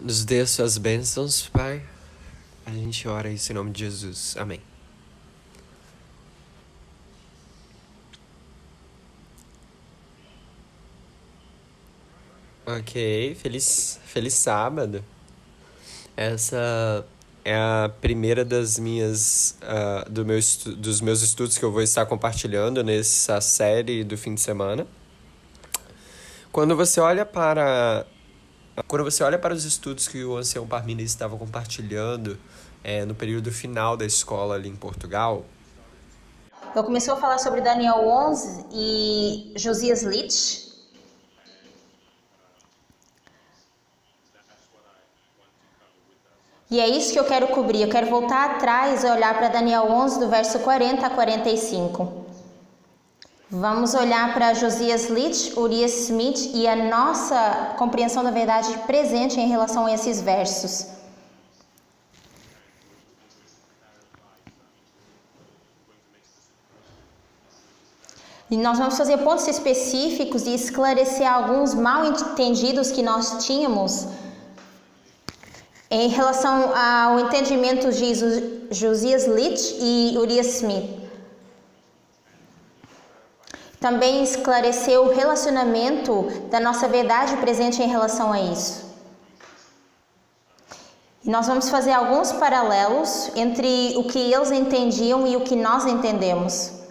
Nos dê suas bênçãos, Pai. A gente ora isso em nome de Jesus. Amém. Ok, feliz sábado. Essa é a primeira das minhas dos meus estudos que eu vou estar compartilhando nessa série do fim de semana. Quando você olha para os estudos que o ancião Parmenides estava compartilhando no período final da escola ali em Portugal, Eu comecei a falar sobre Daniel 11 e Josias Litch. E é isso que eu quero cobrir. Eu quero voltar atrás e olhar para Daniel 11, do verso 40 a 45. Vamos olhar para Josias Litch, Urias Smith e a nossa compreensão da verdade presente em relação a esses versos. E nós vamos fazer pontos específicos e esclarecer alguns mal entendidos que nós tínhamos em relação ao entendimento de Josias Litch e Urias Smith. Também esclarecer o relacionamento da nossa verdade presente em relação a isso. E nós vamos fazer alguns paralelos entre o que eles entendiam e o que nós entendemos.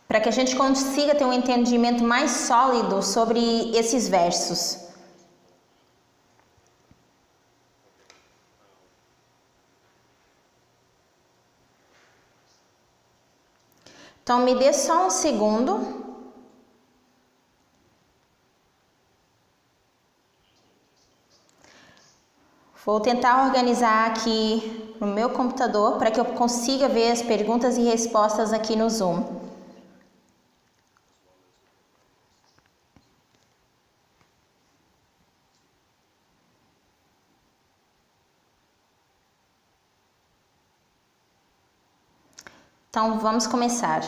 Para que a gente consiga ter um entendimento mais sólido sobre esses versos. Então, me dê só um segundo. Vou tentar organizar aqui no meu computador para que eu consiga ver as perguntas e respostas aqui no Zoom. Então, vamos começar.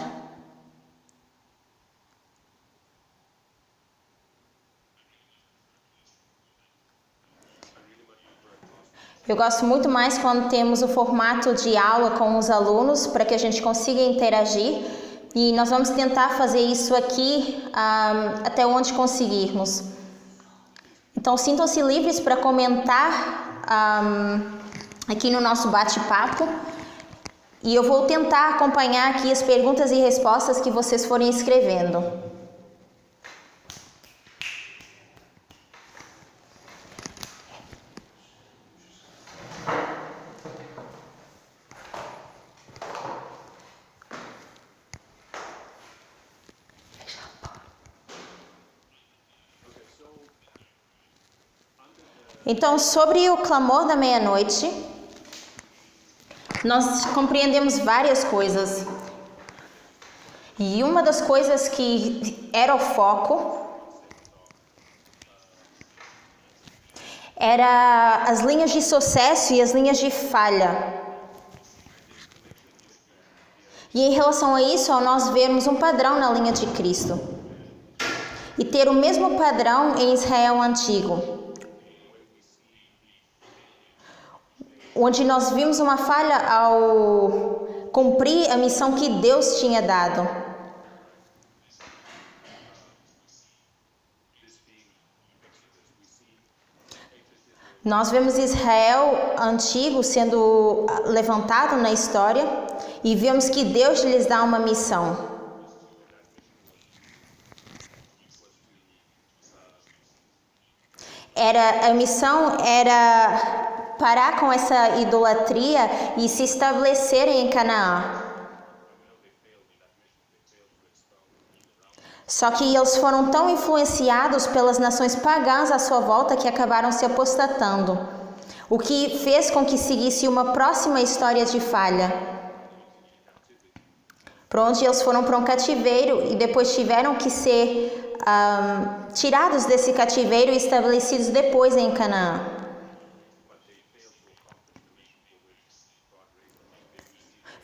Eu gosto muito mais quando temos o formato de aula com os alunos, para que a gente consiga interagir. E nós vamos tentar fazer isso aqui até onde conseguirmos. Então, sintam-se livres para comentar aqui no nosso bate-papo. E eu vou tentar acompanhar aqui as perguntas e respostas que vocês forem escrevendo. Então, sobre o clamor da meia-noite, nós compreendemos várias coisas. E uma das coisas que era o foco era as linhas de sucesso e as linhas de falha. E em relação a isso, ao nós vermos um padrão na linha de Cristo e ter o mesmo padrão em Israel antigo, onde nós vimos uma falha ao cumprir a missão que Deus tinha dado. Nós vemos Israel antigo sendo levantado na história e vemos que Deus lhes dá uma missão. A missão era parar com essa idolatria e se estabelecerem em Canaã. Só que eles foram tão influenciados pelas nações pagãs à sua volta que acabaram se apostatando, o que fez com que seguisse uma próxima história de falha, por onde eles foram para um cativeiro e depois tiveram que ser tirados desse cativeiro e estabelecidos depois em Canaã.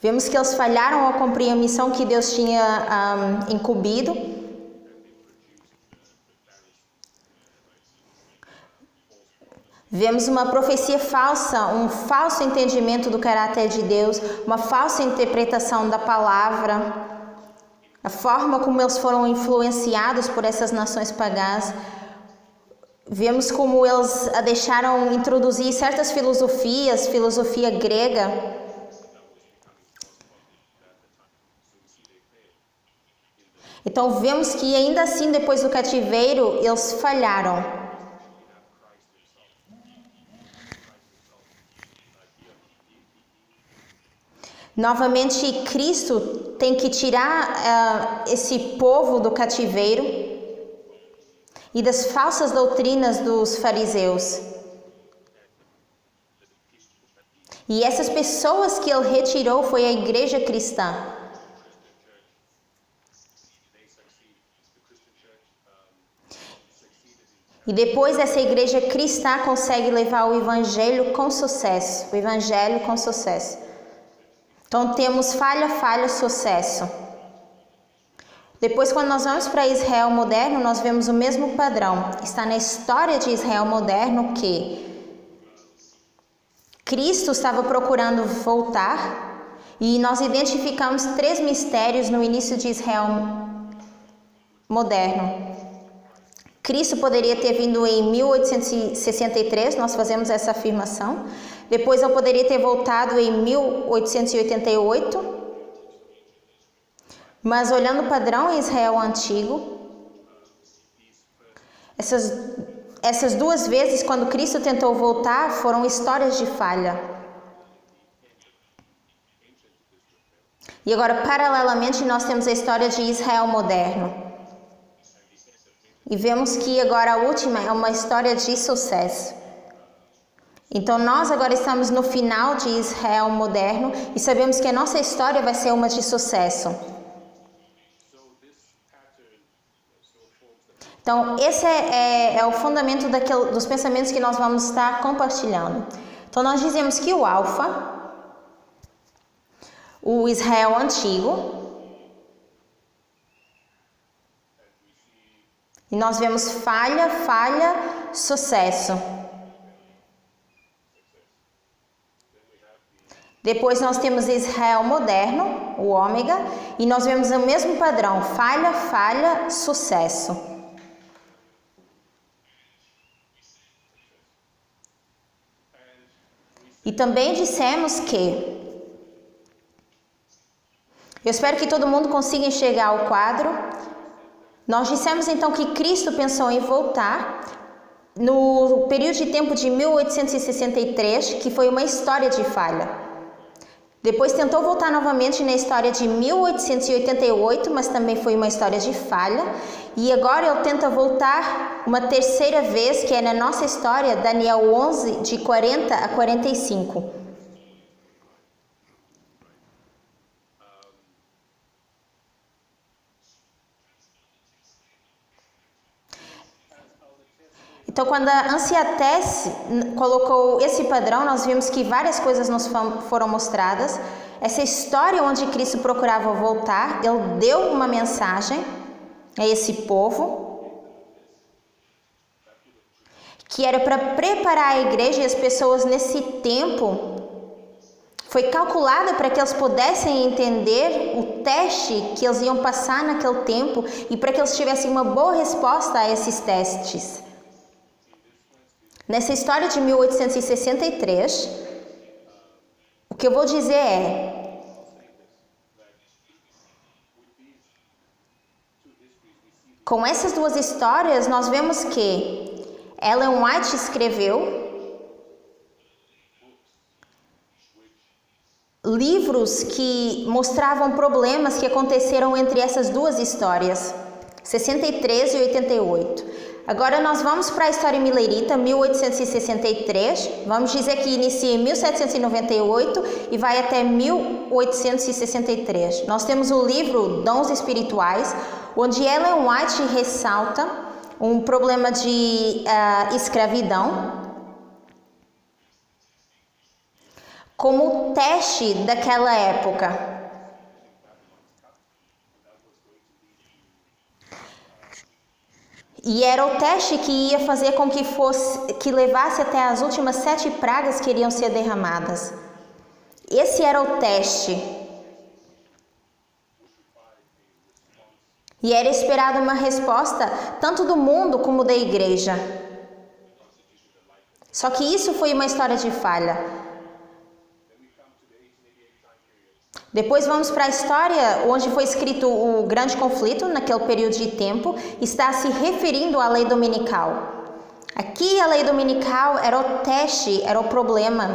Vemos que eles falharam ao cumprir a missão que Deus tinha incumbido. Vemos uma profecia falsa, um falso entendimento do caráter de Deus, uma falsa interpretação da palavra, a forma como eles foram influenciados por essas nações pagãs. Vemos como eles deixaram introduzir certas filosofias, filosofia grega. Então vemos que ainda assim, depois do cativeiro, eles falharam. Novamente, Cristo tem que tirar esse povo do cativeiro e das falsas doutrinas dos fariseus. E essas pessoas que ele retirou foi a igreja cristã. E depois essa igreja cristã consegue levar o evangelho com sucesso. O evangelho com sucesso. Então temos falha, falha, sucesso. Depois, quando nós vamos para Israel moderno, nós vemos o mesmo padrão. Está na história de Israel moderno que Cristo estava procurando voltar e nós identificamos 3 mistérios no início de Israel moderno. Cristo poderia ter vindo em 1863, nós fazemos essa afirmação. Depois ele poderia ter voltado em 1888. Mas olhando o padrão em Israel antigo, essas 2 vezes quando Cristo tentou voltar foram histórias de falha. E agora, paralelamente, nós temos a história de Israel moderno. E vemos que agora a última é uma história de sucesso. Então nós agora estamos no final de Israel moderno e sabemos que a nossa história vai ser uma de sucesso. Então esse é o fundamento dos pensamentos que nós vamos estar compartilhando. Então nós dizemos que o Alfa, o Israel antigo, e nós vemos falha, falha, sucesso. Depois nós temos Israel moderno, o ômega, e nós vemos o mesmo padrão, falha, falha, sucesso. E também dissemos que, eu espero que todo mundo consiga enxergar o quadro. Nós dissemos então que Cristo pensou em voltar no período de tempo de 1863, que foi uma história de falha. Depois tentou voltar novamente na história de 1888, mas também foi uma história de falha. E agora ele tenta voltar uma terceira vez, que é na nossa história, Daniel 11, de 40 a 45. Então, quando a Anciatese colocou esse padrão, nós vimos que várias coisas nos foram mostradas. Essa história onde Cristo procurava voltar, ele deu uma mensagem a esse povo, que era para preparar a igreja e as pessoas nesse tempo. Foi calculada para que eles pudessem entender o teste que eles iam passar naquele tempo e para que eles tivessem uma boa resposta a esses testes. Nessa história de 1863, o que eu vou dizer é: com essas 2 histórias, nós vemos que Ellen White escreveu livros que mostravam problemas que aconteceram entre essas 2 histórias, 63 e 88. Agora nós vamos para a história milerita, 1863, vamos dizer que inicia em 1798 e vai até 1863. Nós temos o livro Dons Espirituais, onde Ellen White ressalta um problema de escravidão, como o teste daquela época. E era o teste que ia fazer com que levasse até as últimas 7 pragas que iriam ser derramadas. Esse era o teste. E era esperada uma resposta tanto do mundo como da igreja. Só que isso foi uma história de falha. Depois vamos para a história onde foi escrito o grande conflito, naquele período de tempo, está se referindo à lei dominical. Aqui a lei dominical era o teste, era o problema.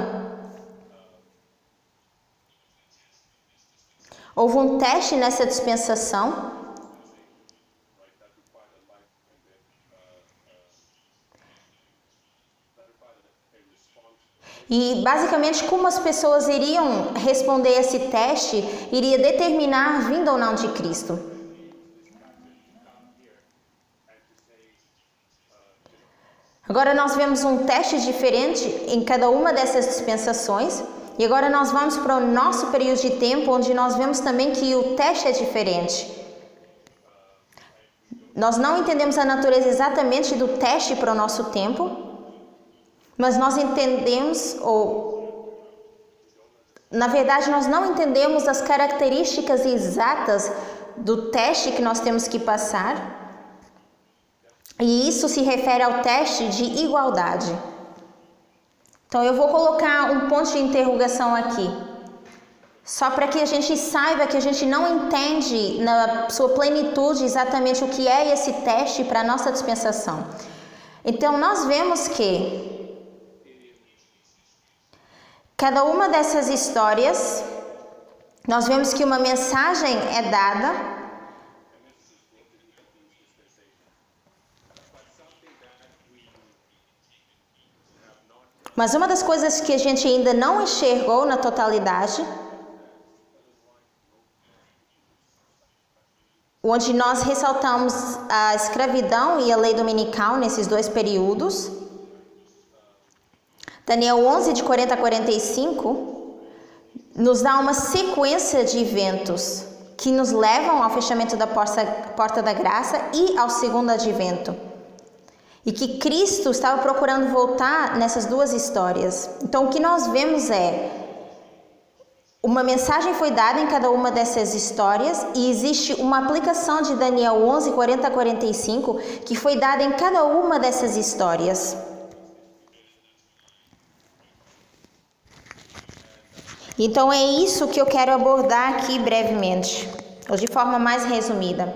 Houve um teste nessa dispensação. E basicamente como as pessoas iriam responder esse teste iria determinar a vinda ou não de Cristo. Agora nós vemos um teste diferente em cada uma dessas dispensações. E agora nós vamos para o nosso período de tempo, onde nós vemos também que o teste é diferente. Nós não entendemos a natureza exatamente do teste para o nosso tempo, mas nós entendemos, na verdade, nós não entendemos as características exatas do teste que nós temos que passar. E isso se refere ao teste de igualdade. Então, eu vou colocar um ponto de interrogação aqui. Só para que a gente saiba que a gente não entende na sua plenitude exatamente o que é esse teste para a nossa dispensação. Então, nós vemos que cada uma dessas histórias, nós vemos que uma mensagem é dada, mas uma das coisas que a gente ainda não enxergou na totalidade, onde nós ressaltamos a escravidão e a lei dominical nesses dois períodos. Daniel 11, de 40 a 45, nos dá uma sequência de eventos que nos levam ao fechamento da porta da graça e ao segundo advento. E que Cristo estava procurando voltar nessas duas histórias. Então, o que nós vemos é uma mensagem foi dada em cada uma dessas histórias e existe uma aplicação de Daniel 11, 40 a 45 que foi dada em cada uma dessas histórias. Então é isso que eu quero abordar aqui brevemente, ou de forma mais resumida.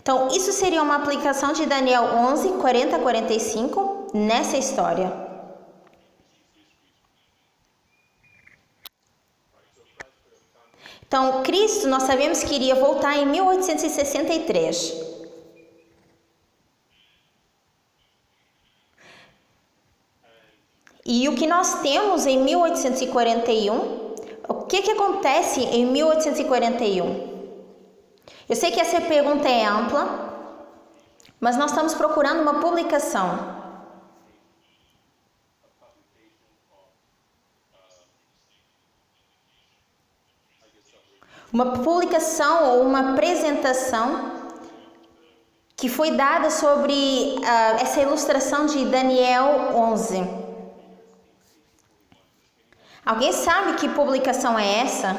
Então isso seria uma aplicação de Daniel 11, 40 a 45 nessa história. Então Cristo, nós sabemos que iria voltar em 1863. E o que nós temos em 1841... O que acontece em 1841? Eu sei que essa pergunta é ampla, mas nós estamos procurando uma publicação. Uma publicação ou uma apresentação que foi dada sobre essa ilustração de Daniel 11. Alguém sabe que publicação é essa?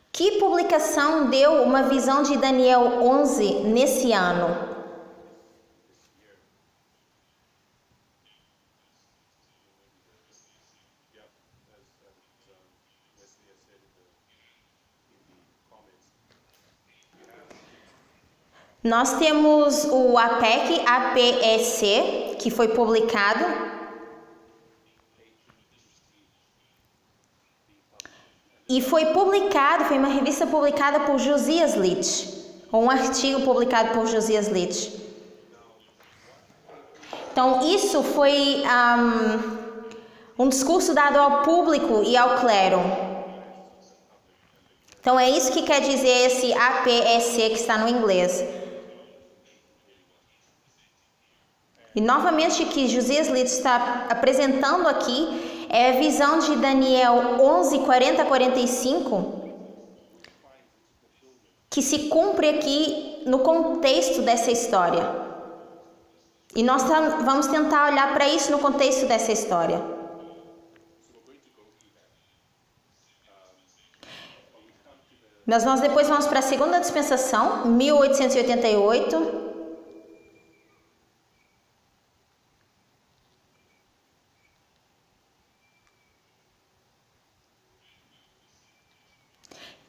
Que publicação deu uma visão de Daniel 11 nesse ano? Nós temos o APEC, que foi publicado. E foi uma revista publicada por Josias Litch, ou um artigo publicado por Josias Litch. Então, isso foi um discurso dado ao público e ao clero. Então, é isso que quer dizer esse APEC que está no inglês. E novamente o que Josias Litch está apresentando aqui é a visão de Daniel 11, 40 a 45, que se cumpre aqui no contexto dessa história. E nós vamos tentar olhar para isso no contexto dessa história. Mas nós depois vamos para a segunda dispensação, 1888.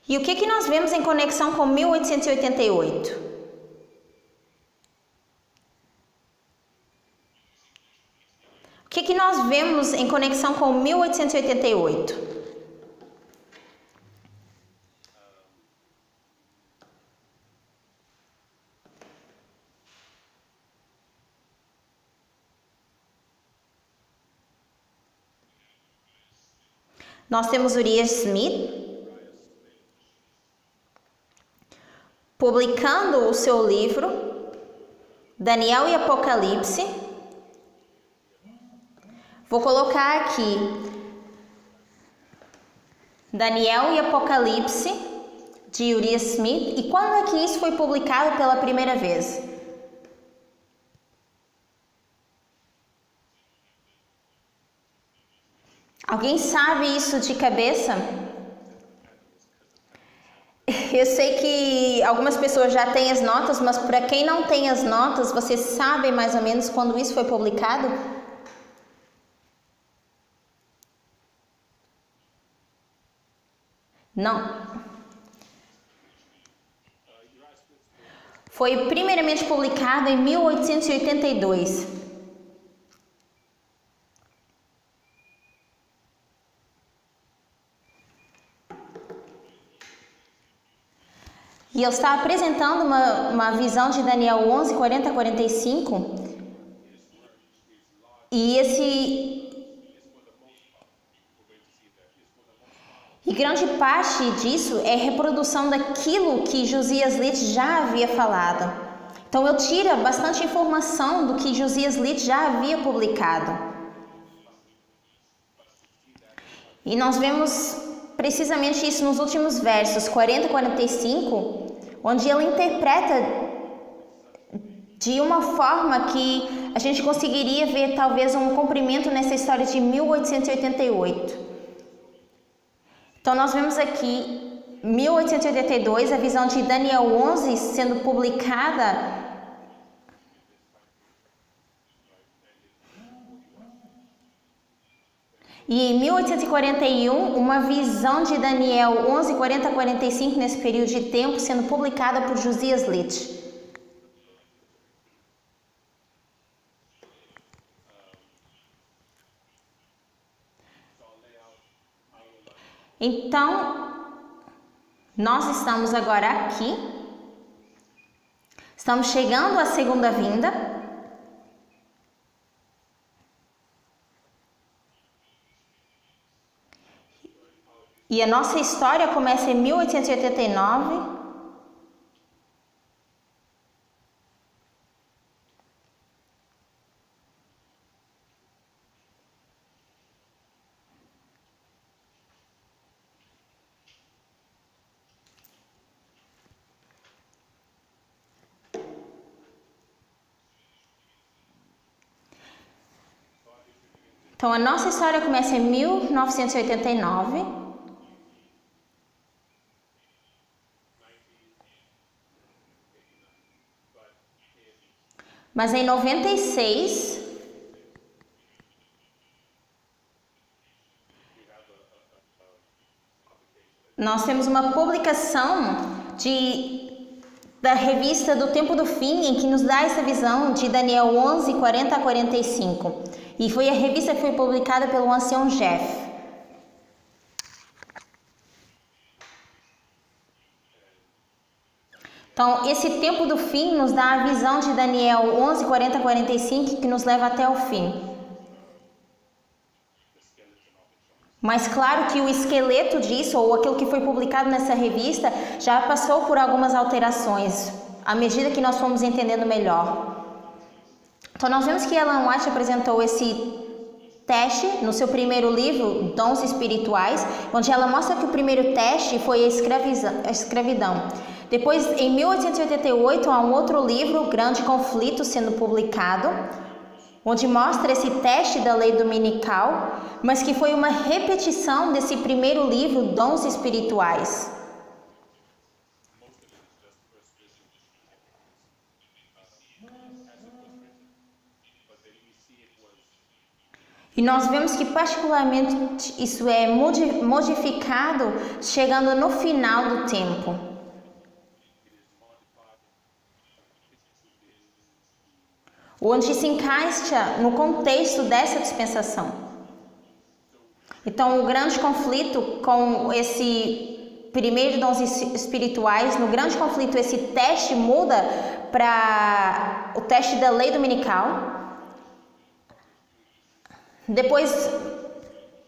E o que nós vemos em conexão com 1888? O que nós vemos em conexão com 1888? Nós temos Urias Smith publicando o seu livro Daniel e Apocalipse. Vou colocar aqui Daniel e Apocalipse de Urias Smith. E quando é que isso foi publicado pela primeira vez? Alguém sabe isso de cabeça? Eu sei que algumas pessoas já têm as notas, mas para quem não tem as notas, vocês sabem mais ou menos quando isso foi publicado? Não. Foi primeiramente publicado em 1882. E ele está apresentando uma visão de Daniel 11, 40 a 45. E grande parte disso é reprodução daquilo que Josias Litch já havia falado. Então ele tira bastante informação do que Josias Litch já havia publicado. E nós vemos precisamente isso nos últimos versos, 40 e 45, onde ele interpreta de uma forma que a gente conseguiria ver talvez um cumprimento nessa história de 1888. Então nós vemos aqui 1882, a visão de Daniel 11 sendo publicada. E em 1841, uma visão de Daniel 11, 40 a 45, nesse período de tempo, sendo publicada por Josias Litch. Então, nós estamos agora aqui. Estamos chegando à segunda vinda. E a nossa história começa em 1889. Então, a nossa história começa em 1989. Mas em 96, nós temos uma publicação da revista do Tempo do Fim, em que nos dá essa visão de Daniel 11, 40 a 45. E foi a revista que foi publicada pelo ancião Jeff. Então, esse tempo do fim nos dá a visão de Daniel 11, 40 a 45, que nos leva até o fim. Mas claro que o esqueleto disso, ou aquilo que foi publicado nessa revista, já passou por algumas alterações, à medida que nós fomos entendendo melhor. Então nós vemos que Ellen White apresentou esse teste no seu primeiro livro, Dons Espirituais, onde ela mostra que o primeiro teste foi a escravidão. Depois, em 1888, há um outro livro, Grande Conflito, sendo publicado, onde mostra esse teste da lei dominical, mas que foi uma repetição desse primeiro livro, Dons Espirituais. E nós vemos que particularmente isso é modificado chegando no final do tempo. Onde se encaixa no contexto dessa dispensação. Então, o grande conflito com esse primeiro dons espirituais, no grande conflito esse teste muda para o teste da lei dominical. Depois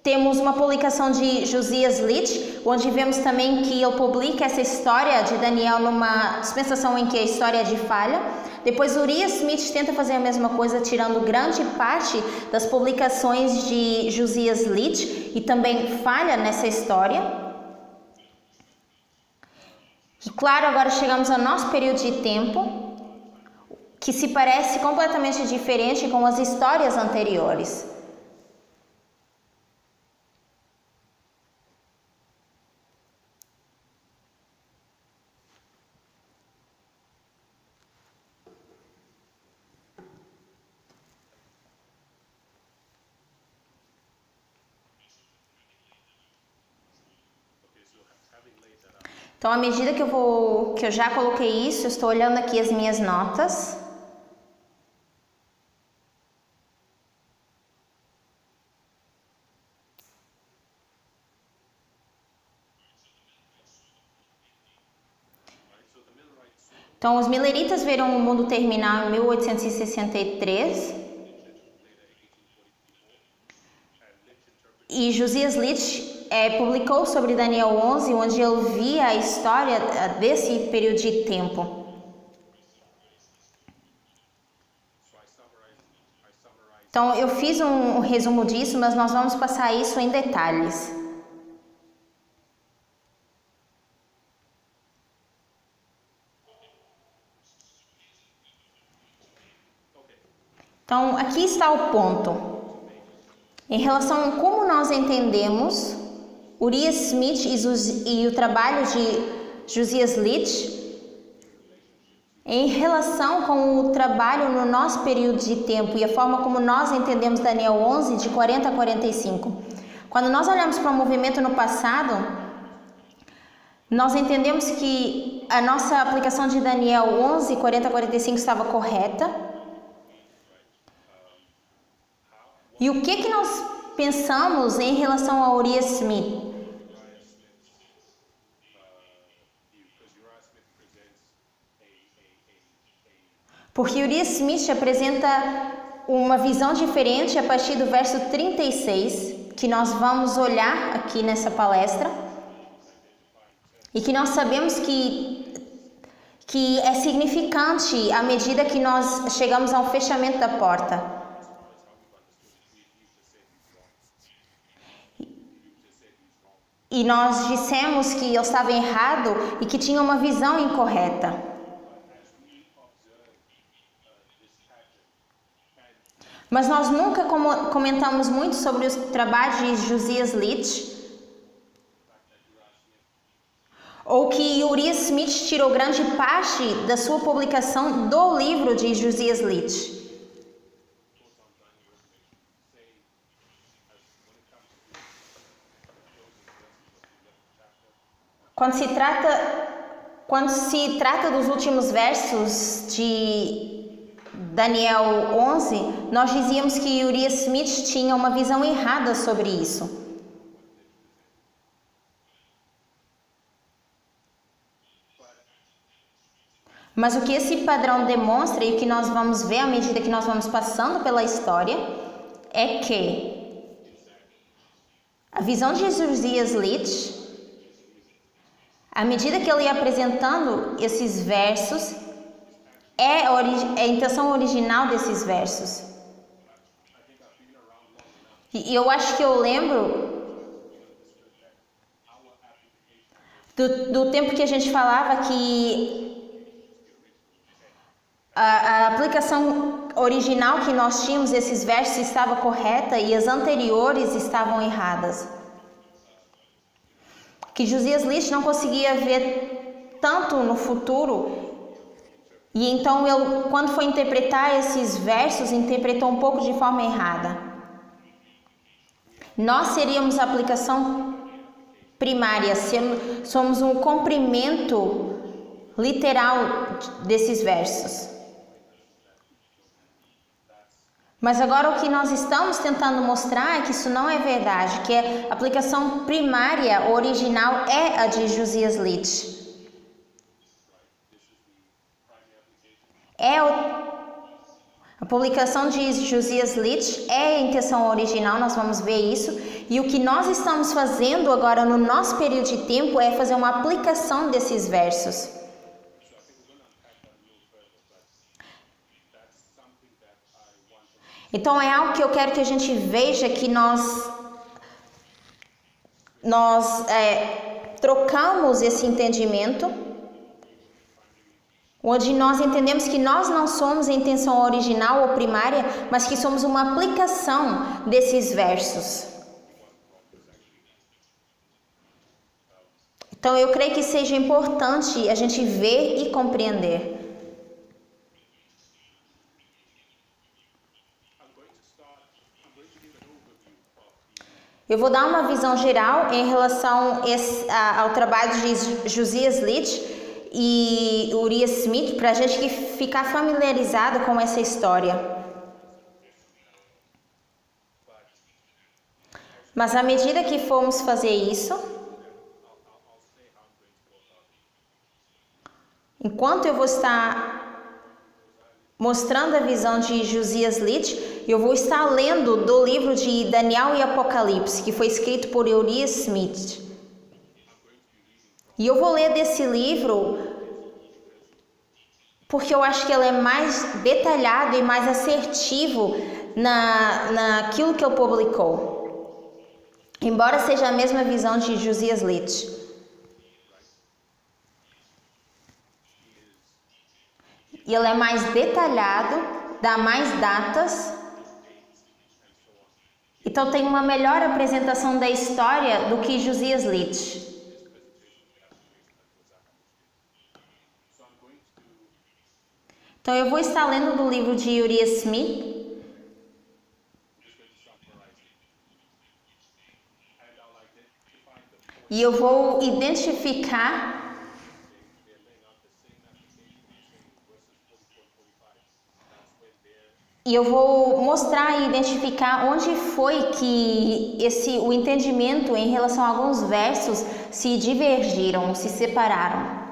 temos uma publicação de Josias Litch, onde vemos também que ele publica essa história de Daniel numa dispensação em que a história é de falha. Depois Uriah Smith tenta fazer a mesma coisa, tirando grande parte das publicações de Josias Litch e também falha nessa história. E claro, agora chegamos ao nosso período de tempo, que se parece completamente diferente com as histórias anteriores. Então, à medida que eu já coloquei isso, eu estou olhando aqui as minhas notas. Então, os Milleritas viram o mundo terminar em 1863. E Josias Litch publicou sobre Daniel 11, onde ele via a história desse período de tempo. Então, eu fiz um resumo disso, mas nós vamos passar isso em detalhes. Então, aqui está o ponto. Em relação a como nós entendemos Uriah Smith e o trabalho de Josias Litch, em relação com o trabalho no nosso período de tempo e a forma como nós entendemos Daniel 11, de 40 a 45. Quando nós olhamos para o movimento no passado, nós entendemos que a nossa aplicação de Daniel 11, 40 a 45 estava correta. E o que nós pensamos em relação a Uriah Smith? Porque Uriah Smith apresenta uma visão diferente a partir do verso 36, que nós vamos olhar aqui nessa palestra, e que nós sabemos que é significante à medida que nós chegamos ao fechamento da porta. E nós dissemos que ele estava errado e que tinha uma visão incorreta. Mas nós nunca comentamos muito sobre os trabalhos de Josias Litch, ou que Uriah Smith tirou grande parte da sua publicação do livro de Josias Litch. Quando se trata dos últimos versos de Daniel 11, nós dizíamos que Uriah Smith tinha uma visão errada sobre isso. Mas o que esse padrão demonstra e o que nós vamos ver à medida que nós vamos passando pela história é que a visão de Josias Litch, à medida que ele ia apresentando esses versos, é a intenção original desses versos. E eu acho que eu lembro do tempo que a gente falava que a aplicação original que nós tínhamos desses versos estava correta e as anteriores estavam erradas. Que Josias Litch não conseguia ver tanto no futuro, e então ele, quando foi interpretar esses versos, interpretou um pouco de forma errada. Nós seríamos a aplicação primária, somos um cumprimento literal desses versos. Mas agora o que nós estamos tentando mostrar é que isso não é verdade, que a aplicação primária original é a de Josias Litch. A publicação de Josias Litch é a intenção original, nós vamos ver isso. E o que nós estamos fazendo agora no nosso período de tempo é fazer uma aplicação desses versos. Então é algo que eu quero que a gente veja, que nós trocamos esse entendimento, onde nós entendemos que nós não somos a intenção original ou primária, mas que somos uma aplicação desses versos. Então eu creio que seja importante a gente ver e compreender. Eu vou dar uma visão geral em relação ao trabalho de Josias Litch e Uriah Smith, para a gente ficar familiarizado com essa história. Mas à medida que formos fazer isso, enquanto eu vou estar mostrando a visão de Josias Litch, eu vou estar lendo do livro de Daniel e Apocalipse, que foi escrito por Uriah Smith. E eu vou ler desse livro porque eu acho que ele é mais detalhado e mais assertivo naquilo que ele publicou. Embora seja a mesma visão de Josias Litch. E ele é mais detalhado, dá mais datas. Então tem uma melhor apresentação da história do que Josias Litch. Então eu vou estar lendo do livro de Uriah Smith. E eu vou identificar e eu vou mostrar e identificar onde foi que o entendimento em relação a alguns versos se divergiram, se separaram.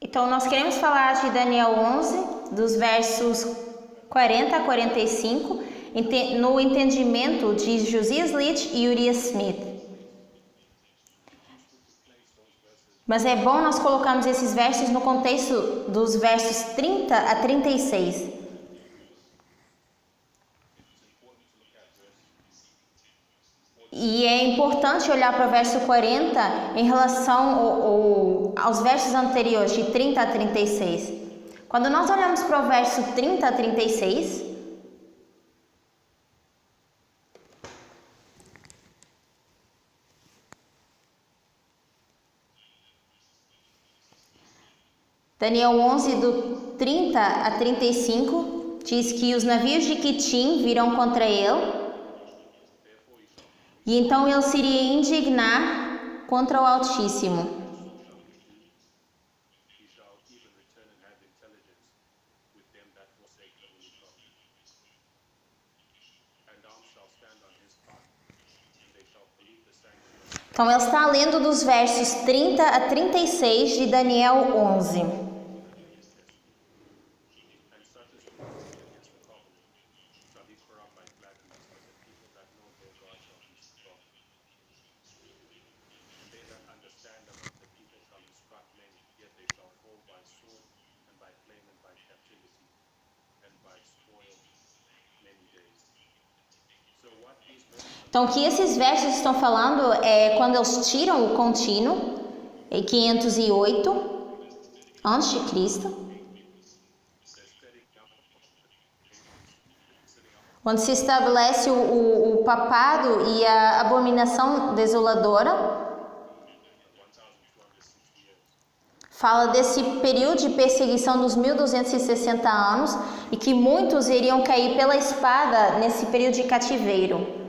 Então, nós queremos falar de Daniel 11, dos versos 40 a 45, no entendimento de Josias Litch e Uriah Smith. Mas é bom nós colocarmos esses versos no contexto dos versos 30 a 36. E é importante olhar para o verso 40 em relação aos versos anteriores, de 30 a 36. Quando nós olhamos para o verso 30 a 36, Daniel 11, do 30 a 35, diz que os navios de Quitim virão contra ele. E então ele se iria indignar contra o Altíssimo. Então, ele está lendo dos versos 30 a 36 de Daniel 11. Então, o que esses versos estão falando é quando eles tiram o contínuo, em 508 a.C., onde se estabelece o papado e a abominação desoladora. Fala desse período de perseguição dos 1260 anos e que muitos iriam cair pela espada nesse período de cativeiro.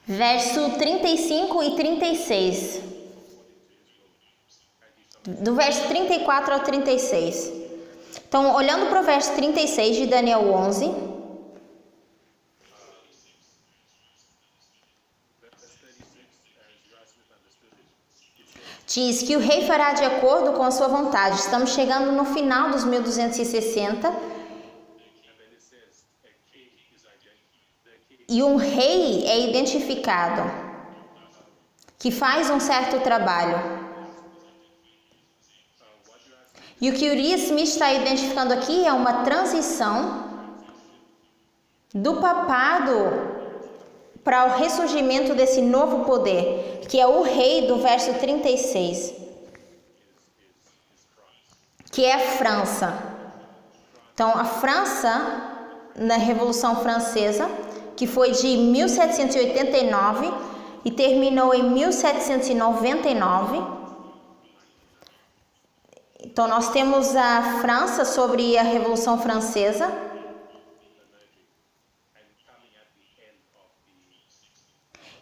Verso 35 e 36. Do verso 34 ao 36. Então, olhando para o verso 36 de Daniel 11. Diz que o rei fará de acordo com a sua vontade. Estamos chegando no final dos 1260. E um rei é identificado, que faz um certo trabalho. E o que Urias Smith está identificando aqui é uma transição do papado para o ressurgimento desse novo poder, que é o rei do verso 36, que é a França. Então, a França, na Revolução Francesa, que foi de 1789 e terminou em 1799. Então, nós temos a França sobre a Revolução Francesa.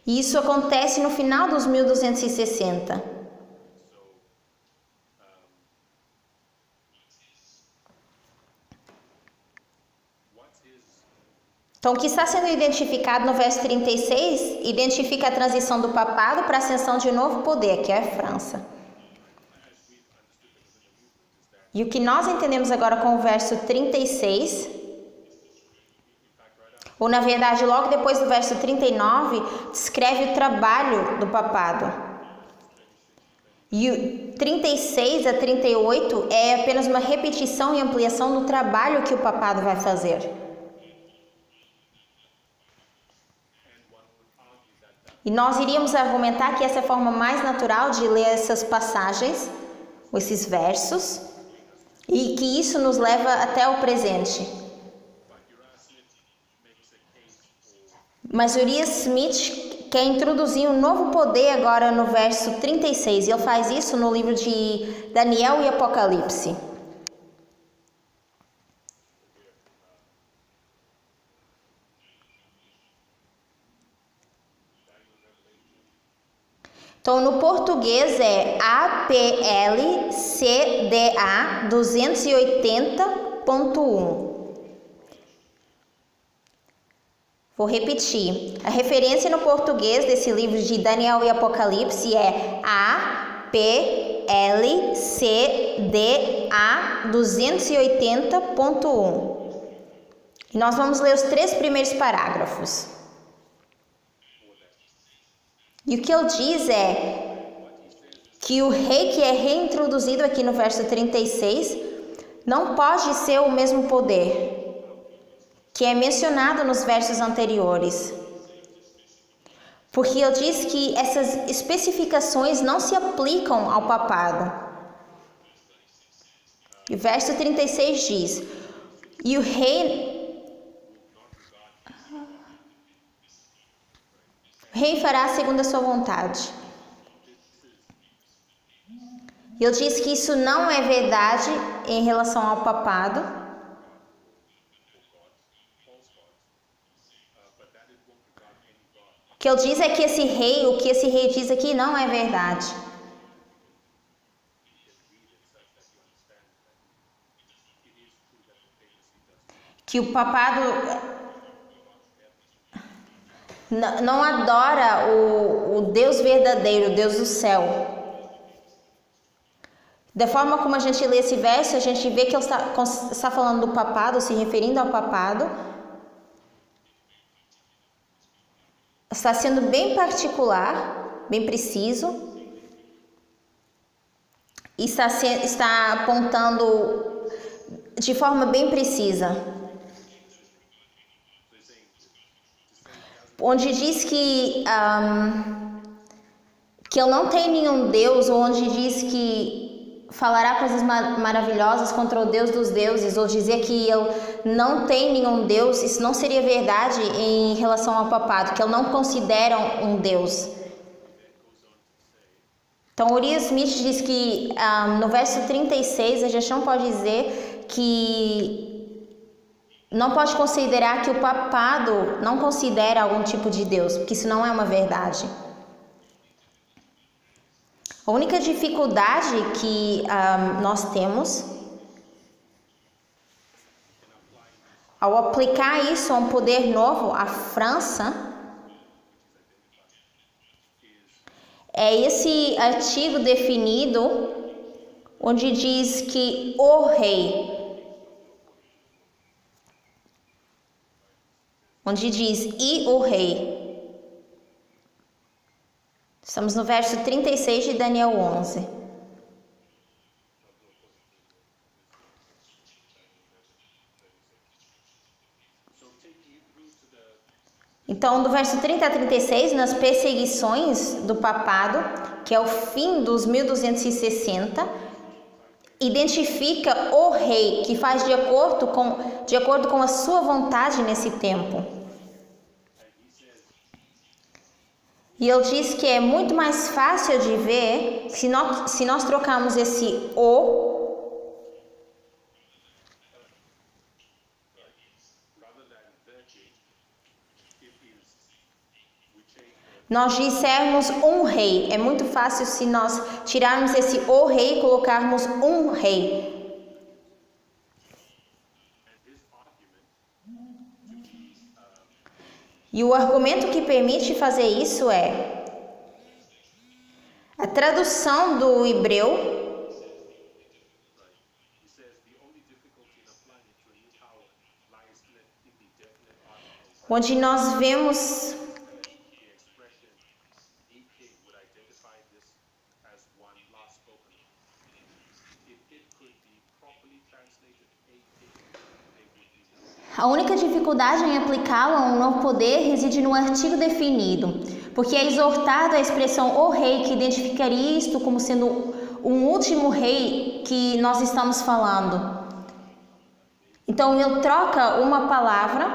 E isso acontece no final dos 1260. Então, o que está sendo identificado no verso 36 identifica a transição do papado para a ascensão de um novo poder, que é a França. E o que nós entendemos agora com o verso 36, ou na verdade logo depois do verso 39, descreve o trabalho do papado. E o 36 a 38 é apenas uma repetição e ampliação do trabalho que o papado vai fazer. E nós iríamos argumentar que essa é a forma mais natural de ler essas passagens, esses versos, e que isso nos leva até o presente. Mas Urias Smith quer introduzir um novo poder agora no verso 36, e ele faz isso no livro de Daniel e Apocalipse. Então, no português é APLCDA 280.1. Vou repetir. A referência no português desse livro de Daniel e Apocalipse é APLCDA 280.1. E nós vamos ler os 3 primeiros parágrafos. E o que ele diz é que o rei que é reintroduzido aqui no verso 36 não pode ser o mesmo poder que é mencionado nos versos anteriores. Porque ele diz que essas especificações não se aplicam ao papado. E o verso 36 diz: e o rei fará segundo a sua vontade. Ele diz que isso não é verdade em relação ao papado. que ele diz é que o que esse rei diz aqui não é verdade. Que o papado não adora o Deus verdadeiro, o Deus do céu. Da forma como a gente lê esse verso, a gente vê que ele está falando do papado, se referindo ao papado. Está sendo bem particular, bem preciso. E está apontando de forma bem precisa. Onde diz que ele não tem nenhum Deus, ou onde diz que falará coisas maravilhosas contra o Deus dos deuses, ou dizer que ele não tem nenhum Deus, isso não seria verdade em relação ao papado, que ele não considera um Deus. Então, Uriah Smith diz que no verso 36 a gente não pode dizer que não pode considerar que o papado não considera algum tipo de Deus, porque isso não é uma verdade. A única dificuldade que nós temos ao aplicar isso a um poder novo, a França, é esse artigo definido onde diz que o rei, onde diz e o rei. Estamos no verso 36 de Daniel 11. Então, do verso 30 a 36, nas perseguições do papado, que é o fim dos 1260, identifica o rei que faz de acordo com a sua vontade nesse tempo. E ele diz que é muito mais fácil de ver se nós trocarmos esse o nós dissermos um rei. É muito fácil se nós tirarmos esse o rei e colocarmos um rei. E o argumento que permite fazer isso é a tradução do hebreu onde nós vemos a única dificuldade em aplicá-lo a um novo poder reside no artigo definido, porque é exortado a expressão o rei, que identificaria isto como sendo um último rei que nós estamos falando. Então ele troca uma palavra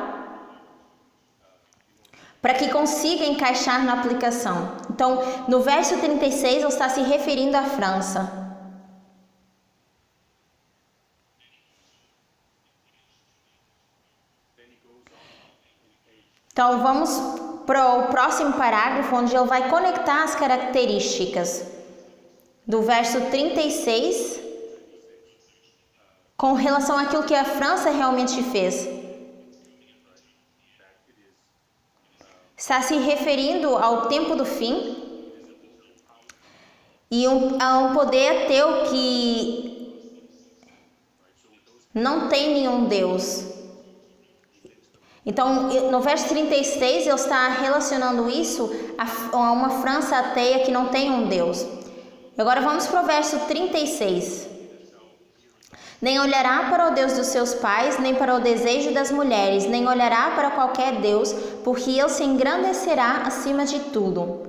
para que consiga encaixar na aplicação. Então, no verso 36 ele está se referindo à França. Então, vamos para o próximo parágrafo, onde ele vai conectar as características do verso 36 com relação àquilo que a França realmente fez. Está se referindo ao tempo do fim e a um poder ateu que não tem nenhum Deus. Então, no verso 36, ele está relacionando isso a uma França ateia que não tem um Deus. Agora vamos para o verso 36. Nem olhará para o Deus dos seus pais, nem para o desejo das mulheres, nem olhará para qualquer Deus, porque ele se engrandecerá acima de tudo.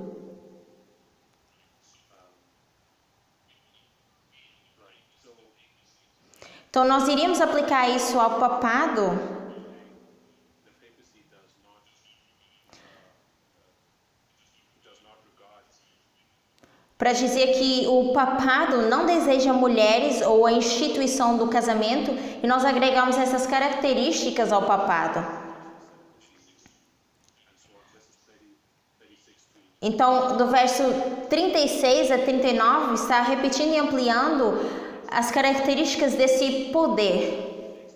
Então, nós iríamos aplicar isso ao papado para dizer que o papado não deseja mulheres ou a instituição do casamento, e nós agregamos essas características ao papado. Então, do verso 36 a 39, está repetindo e ampliando as características desse poder.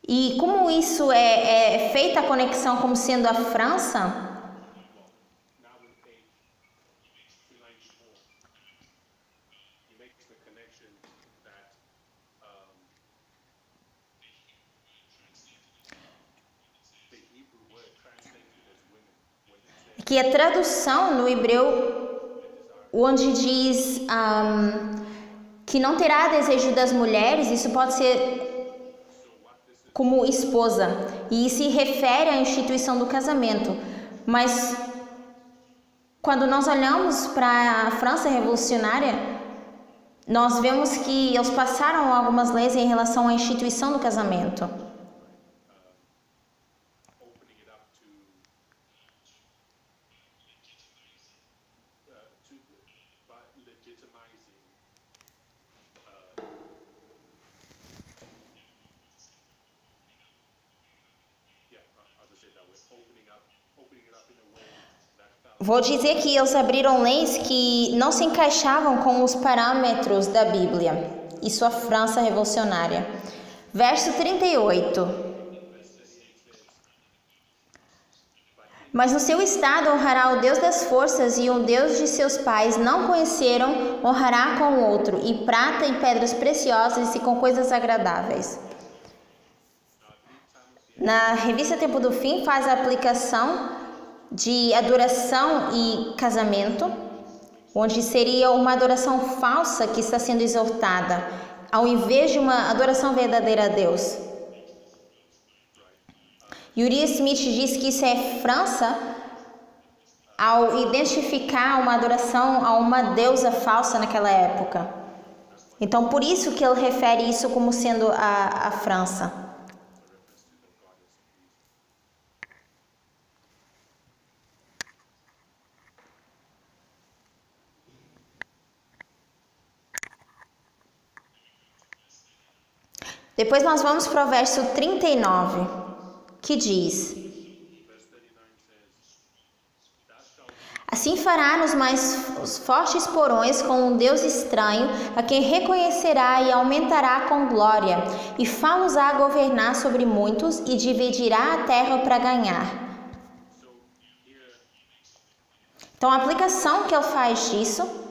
E como isso é feita a conexão como sendo a França, que a tradução no hebreu, onde diz que não terá desejo das mulheres, isso pode ser como esposa, e se refere à instituição do casamento. Mas quando nós olhamos para a França revolucionária, nós vemos que eles passaram algumas leis em relação à instituição do casamento. Vou dizer que eles abriram leis que não se encaixavam com os parâmetros da Bíblia e sua França revolucionária. Verso 38. Mas no seu estado honrará o Deus das forças, e o Deus de seus pais não conheceram, honrará com o outro, e prata e pedras preciosas e com coisas agradáveis. Na revista Tempo do Fim faz a aplicação de adoração e casamento, onde seria uma adoração falsa que está sendo exaltada, ao invés de uma adoração verdadeira a Deus. Uriah Smith diz que isso é França ao identificar uma adoração a uma deusa falsa naquela época. Então, por isso que ele refere isso como sendo a França. Depois nós vamos para o verso 39, que diz: assim fará nos mais fortes porões com um Deus estranho, a quem reconhecerá e aumentará com glória, e fá-los-á governar sobre muitos, e dividirá a terra para ganhar. Então a aplicação que ele faz disso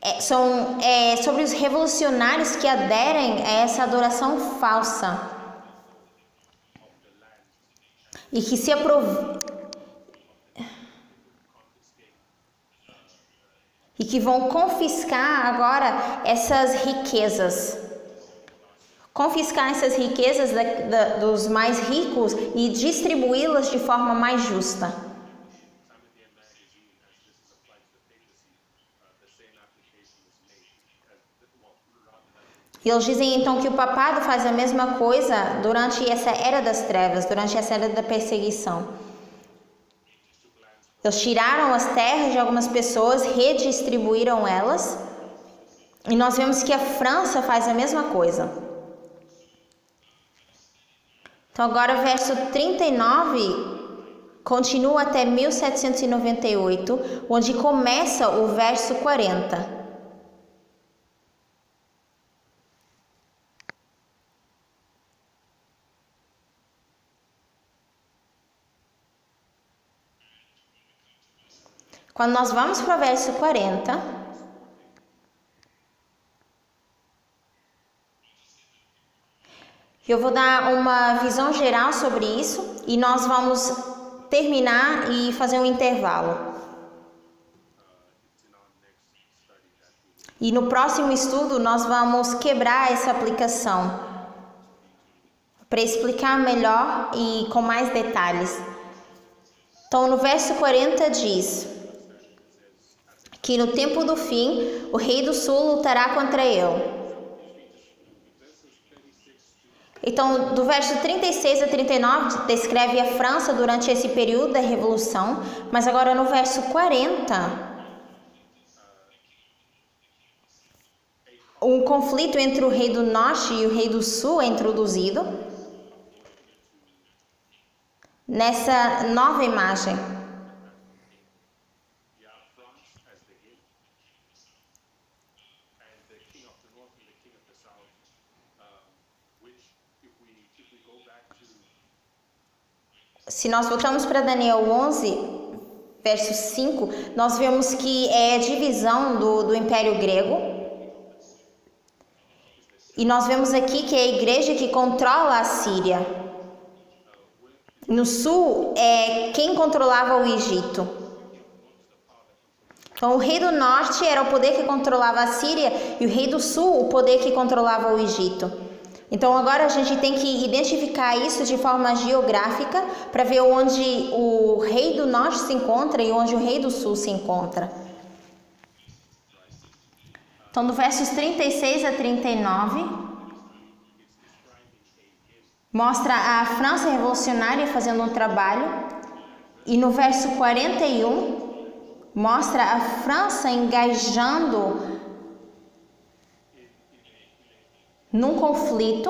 é sobre os revolucionários que aderem a essa adoração falsa e que se e que vão confiscar agora essas riquezas. Confiscar essas riquezas dos mais ricos e distribuí-las de forma mais justa. E eles dizem então que o papado faz a mesma coisa durante essa era das trevas, durante essa era da perseguição. Eles tiraram as terras de algumas pessoas, redistribuíram elas, e nós vemos que a França faz a mesma coisa. Então agora o verso 39 continua até 1798, onde começa o verso 40. Quando nós vamos para o verso 40, eu vou dar uma visão geral sobre isso e nós vamos terminar e fazer um intervalo. E no próximo estudo nós vamos quebrar essa aplicação para explicar melhor e com mais detalhes. Então no verso 40 diz que no tempo do fim, o rei do sul lutará contra ele. Então, do verso 36 a 39, descreve a França durante esse período da Revolução, mas agora no verso 40, um conflito entre o rei do norte e o rei do sul é introduzido nessa nova imagem. Se nós voltamos para Daniel 11, verso 5, nós vemos que é a divisão do Império Grego. E nós vemos aqui que é a igreja que controla a Síria. No sul é quem controlava o Egito. Então o rei do norte era o poder que controlava a Síria e o rei do sul o poder que controlava o Egito. Então agora a gente tem que identificar isso de forma geográfica para ver onde o rei do norte se encontra e onde o rei do sul se encontra. Então do versos 36 a 39 mostra a França revolucionária fazendo um trabalho, e no verso 41 mostra a França engajando num conflito,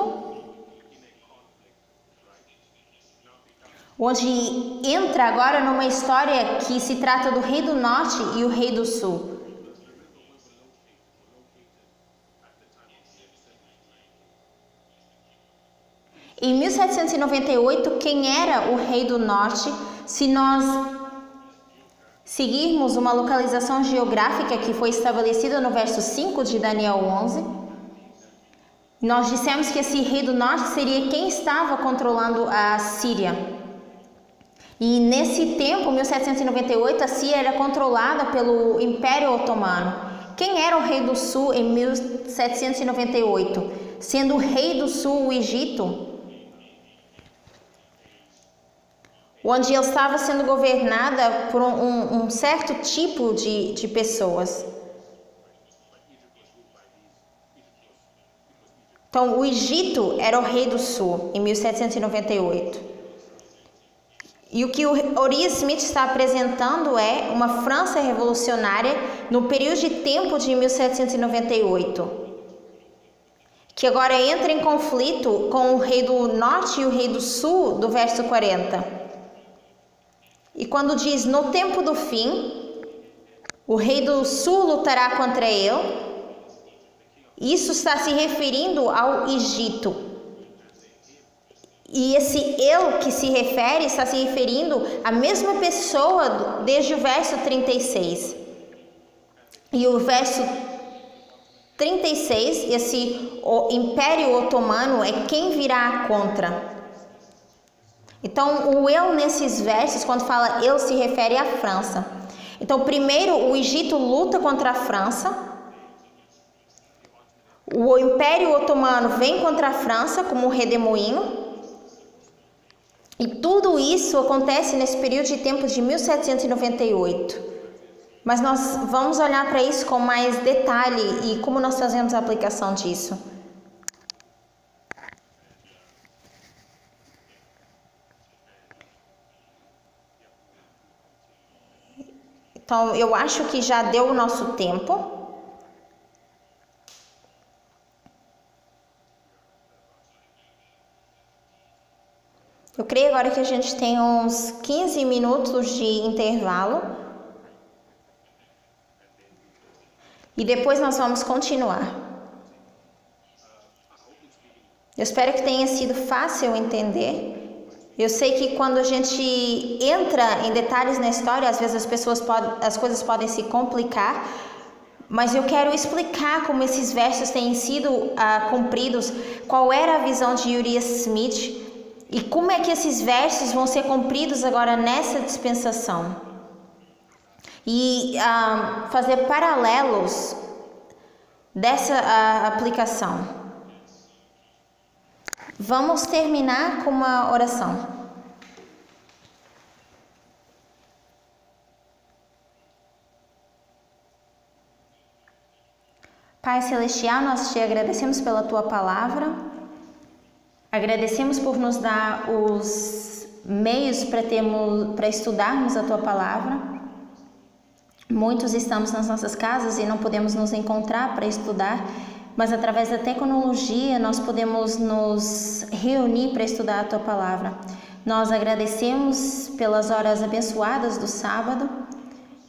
onde entra agora numa história que se trata do rei do norte e o rei do sul. Em 1798, quem era o rei do norte? Se nós seguirmos uma localização geográfica que foi estabelecida no verso 5 de Daniel 11, nós dissemos que esse rei do norte seria quem estava controlando a Síria. E nesse tempo, 1798, a Síria era controlada pelo Império Otomano. Quem era o rei do sul em 1798? Sendo o rei do sul o Egito, onde ele estava sendo governada por um certo tipo de pessoas. Então, o Egito era o rei do sul em 1798. E o que o Uriah Smith está apresentando é uma França revolucionária no período de tempo de 1798, que agora entra em conflito com o rei do norte e o rei do sul, do verso 40. E quando diz, no tempo do fim, o rei do sul lutará contra ele, isso está se referindo ao Egito. E esse ele que se refere, está se referindo à mesma pessoa desde o verso 36. E o verso 36, o Império Otomano é quem virá contra. Então, o eu nesses versos, quando fala eu, se refere à França. Então, primeiro, o Egito luta contra a França. O Império Otomano vem contra a França como um redemoinho. E tudo isso acontece nesse período de tempo de 1798. Mas nós vamos olhar para isso com mais detalhe e como nós fazemos a aplicação disso. Então, eu acho que já deu o nosso tempo. Eu creio agora que a gente tem uns 15 minutos de intervalo. E depois nós vamos continuar. Eu espero que tenha sido fácil entender. Eu sei que quando a gente entra em detalhes na história, às vezes as coisas podem se complicar, mas eu quero explicar como esses versos têm sido cumpridos, qual era a visão de Uriah Smith e como é que esses versos vão ser cumpridos agora nessa dispensação. E fazer paralelos dessa aplicação. Vamos terminar com uma oração. Pai Celestial, nós te agradecemos pela Tua palavra, agradecemos por nos dar os meios para estudarmos a Tua palavra. Muitos estamos nas nossas casas e não podemos nos encontrar para estudar, mas através da tecnologia nós podemos nos reunir para estudar a Tua palavra. Nós agradecemos pelas horas abençoadas do sábado,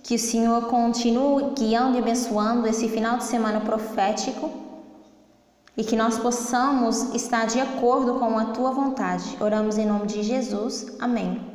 que o Senhor continue guiando e abençoando esse final de semana profético, e que nós possamos estar de acordo com a Tua vontade. Oramos em nome de Jesus. Amém.